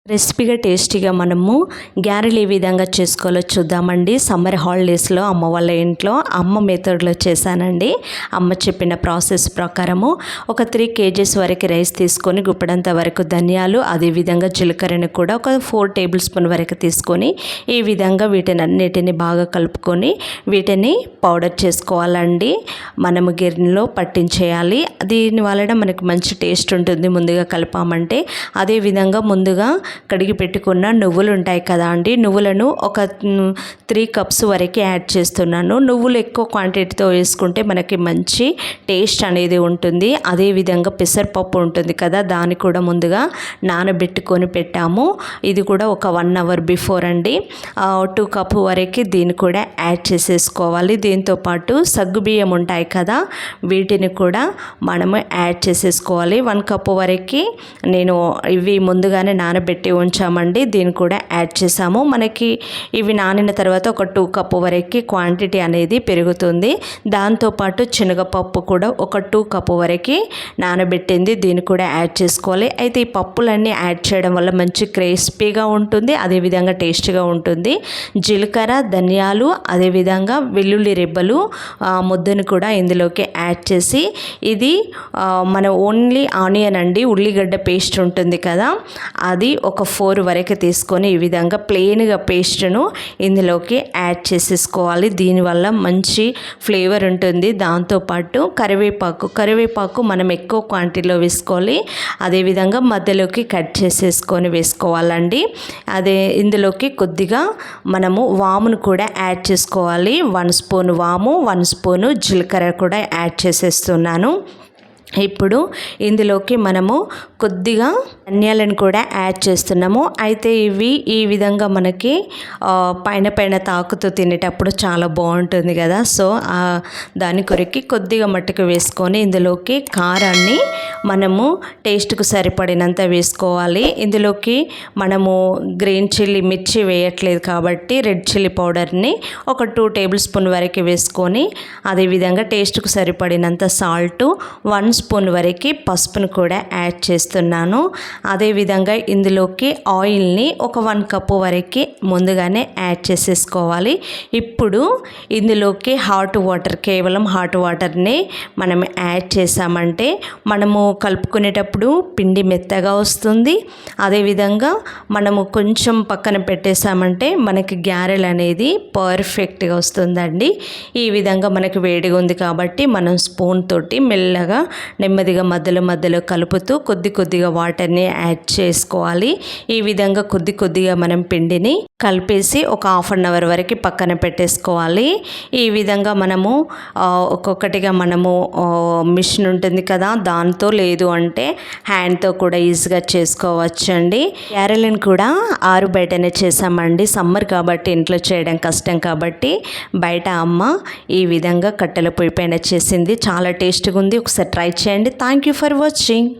రెసిపీగా టేస్టీగా మనము గ్యారెలు ఏ విధంగా చేసుకోవాలో చూద్దామండి. సమ్మర్ హాలిడేస్లో అమ్మ వాళ్ళ ఇంట్లో అమ్మ మెథడ్లో చేశానండి. అమ్మ చెప్పిన ప్రాసెస్ ప్రకారము ఒక 3 kgs వరకు రైస్ తీసుకొని గుప్పడంత వరకు ధనియాలు, అదేవిధంగా జీలకర్రని కూడా ఒక 4 టేబుల్ స్పూన్ వరకు తీసుకొని ఈ విధంగా వీటిని అన్నిటిని బాగా కలుపుకొని వీటిని పౌడర్ చేసుకోవాలండి. మనము గిన్నెలో పట్టించేయాలి. దీని వలన మనకు మంచి టేస్ట్ ఉంటుంది ముందుగా కలిపామంటే. అదేవిధంగా ముందుగా కడిగి పెట్టుకున్న నువ్వులు ఉంటాయి కదా అండి, నువ్వులను ఒక 3 cups వరకు యాడ్ చేస్తున్నాను. నువ్వులు ఎక్కువ క్వాంటిటీతో వేసుకుంటే మనకి మంచి టేస్ట్ అనేది ఉంటుంది. అదేవిధంగా పెసరపప్పు ఉంటుంది కదా, దాన్ని కూడా ముందుగా నానబెట్టుకొని పెట్టాము. ఇది కూడా ఒక 1 hour బిఫోర్ అండి. 2 cups వరకు దీన్ని కూడా యాడ్ చేసేసుకోవాలి. దీంతోపాటు సగ్గుబియ్యం ఉంటాయి కదా, వీటిని కూడా మనము యాడ్ చేసేసుకోవాలి. 1 cup వరకు నేను ఇవి ముందుగానే నానబెట్టి ఉంచామండి. దీన్ని కూడా యాడ్ చేసాము. మనకి ఇవి నానిన తర్వాత ఒక 2 cups వరకు క్వాంటిటీ అనేది పెరుగుతుంది. దాంతోపాటు శనగపప్పు కూడా ఒక 2 cups వరకు నానబెట్టింది, దీన్ని కూడా యాడ్ చేసుకోవాలి. అయితే ఈ పప్పులన్నీ యాడ్ చేయడం వల్ల మంచి క్రిస్పీగా ఉంటుంది, అదేవిధంగా టేస్ట్గా ఉంటుంది. జీలకర్ర, ధనియాలు, అదేవిధంగా వెల్లుల్లి రెబ్బలు ముద్దను కూడా ఇందులోకి యాడ్ చేసి, ఇది మన ఓన్లీ ఆనియన్ అండి, ఉల్లిగడ్డ పేస్ట్ ఉంటుంది కదా, అది ఒక 4 వరకు తీసుకొని ఈ విధంగా ప్లెయిన్గా పేస్ట్ను ఇందులోకి యాడ్ చేసేసుకోవాలి. దీనివల్ల మంచి ఫ్లేవర్ ఉంటుంది. దాంతోపాటు కరివేపాకు మనం ఎక్కువ క్వాంటిటీలో వేసుకోవాలి. అదేవిధంగా మధ్యలోకి కట్ చేసేసుకొని వేసుకోవాలండి. అదే ఇందులోకి కొద్దిగా మనము వామును కూడా యాడ్ చేసుకోవాలి. 1 స్పూన్ వాము, 1 స్పూను జీలకర్ర కూడా యాడ్ చేసేస్తున్నాను. ఇప్పుడు ఇందులోకి మనము కొద్దిగా ధనియాలను కూడా యాడ్ చేస్తున్నాము. అయితే ఇవి ఈ విధంగా మనకి పైన తాకుతూ తినేటప్పుడు చాలా బాగుంటుంది కదా, సో దాని కొరకు కొద్దిగా మట్టుకు వేసుకొని ఇందులోకి కారాన్ని మనము టేస్ట్కు సరిపడినంత వేసుకోవాలి. ఇందులోకి మనము గ్రీన్ చిల్లీ మిర్చి వేయట్లేదు కాబట్టి రెడ్ చిల్లీ పౌడర్ని ఒక 2 టేబుల్ స్పూన్ వరకు వేసుకొని, అదేవిధంగా టేస్ట్కు సరిపడినంత సాల్ట్, 1 స్పూన్ వరకు పసుపును కూడా యాడ్ చేస్తున్నాను. అదేవిధంగా ఇందులోకి ఆయిల్ని ఒక 1 cup వరకు ముందుగానే యాడ్ చేసేసుకోవాలి. ఇప్పుడు ఇందులోకి కేవలం హాట్ వాటర్ని మనం యాడ్ చేసామంటే మనము కలుపుకునేటప్పుడు పిండి మెత్తగా వస్తుంది. అదేవిధంగా మనము కొంచెం పక్కన పెట్టేసామంటే మనకి గ్యారెలు అనేది పర్ఫెక్ట్గా వస్తుందండి. ఈ విధంగా మనకి వేడిగా ఉంది కాబట్టి మనం స్పూన్ తోటి మెల్లగా నెమ్మదిగా మధ్యలో కలుపుతూ కొద్దిగా వాటర్ని యాడ్ చేసుకోవాలి. ఈ విధంగా కొద్దిగా మనం పిండిని కలిపేసి ఒక 1/2 hour వరకు పక్కన పెట్టేసుకోవాలి. ఈ విధంగా మనము ఒక్కొక్కటిగా మనము మిషన్ ఉంటుంది కదా, దాంతో లేదు అంటే హ్యాండ్తో కూడా ఈజీగా చేసుకోవచ్చండి. గ్యారెలను కూడా ఆరు బయటనే చేసామండి. సమ్మర్ కాబట్టి ఇంట్లో చేయడం కష్టం కాబట్టి బయట అమ్మ ఈ విధంగా కట్టెల పొయ్యి పైన చేసింది. చాలా టేస్ట్గా ఉంది. ఒకసారి ట్రై చేయండి. Thank you for watching.